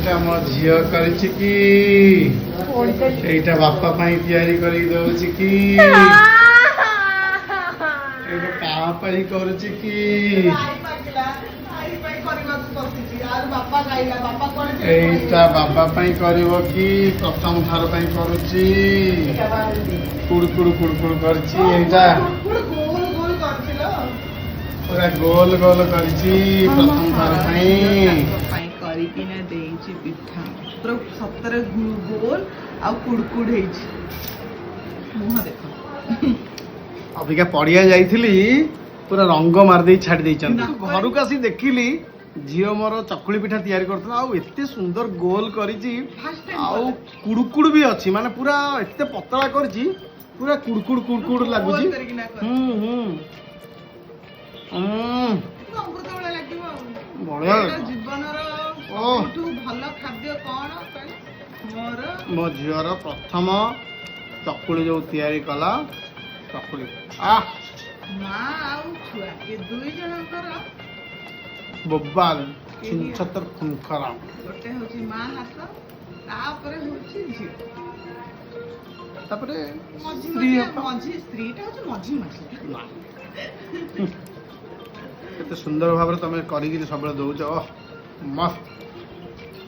এইটা ମୋ ଝିଅ କରିଛି କି এইটা ବାପା ପାଇଁ ତିଆରି କରି ଦଉଛି କି এইটা କାହା ପାଇଁ କରୁଛି କି এইটা ବାବା ପାଇଁ କରିବ କି ପ୍ରଥମ ଥର ପାଇଁ କରୁଛି କୁଡୁକୁଡୁ କୁଡୁକୁଡୁ କରିଛି এইটা ପୁରା ଗୋଲ ଗୋଲ କରିଛି ପ୍ରଥମ ଥର ପାଇଁ କରିକିନା ଦେଇଛି ପିଠା ପୁରା ସତରେ ଗୋଲ ଆଉ କୁଡକୁଡ ହେଇଛି ମୁହଁ ଦେଖ ଅବିକା ପଡିଆ ଯାଇଥିଲି ପୁରା ରଙ୍ଗ ମାରିଦେଇ ଛାଡି ଦେଇଛନ୍ତି ଘରକୁ ଆସି ଦେଖିଲି ଝିଅ ମୋର ଚକୁଳି ପିଠା ତିଆରି କରୁଥିଲା ଆଉ ଏତେ ସୁନ୍ଦର ଗୋଲ କରିଛି ଆଉ କୁଡୁକୁଡୁ ବି ଅଛି ମାନେ ପୁରା ଏତେ ପତଳା କରିଛି ପୁରା କୁଡକୁଡ କୁଡକୁଡ ଲାଗୁଛି ବଢିଆ ଜୀବନର ସବୁଠୁ ଭଲ ଖାଦ୍ୟ କଣ ମୋ ଝିଅର ପ୍ରଥମ ଚକୁଳି ଯୋଉ ତିଆରି କଲା ଚକୁଳି ମା ଆଉ ଛୁଆ ଏ ଦୁଇ ଜଣଙ୍କର ବୋବାଲ ଛିନଛତର ଖୁନଖରା ଗୋଟେ ହଉଛି ମା ହାତ ତାପରେ ହଉଛି ଝିଅ ତାପରେ ମଝି ସ୍ତ୍ରୀଟା ହଉଛି ମଝି କେତେ ସୁନ୍ଦର ଭାବରେ ତମେ କରିକି ସବୁବେଳେ ଦଉଛ ମସ୍ତ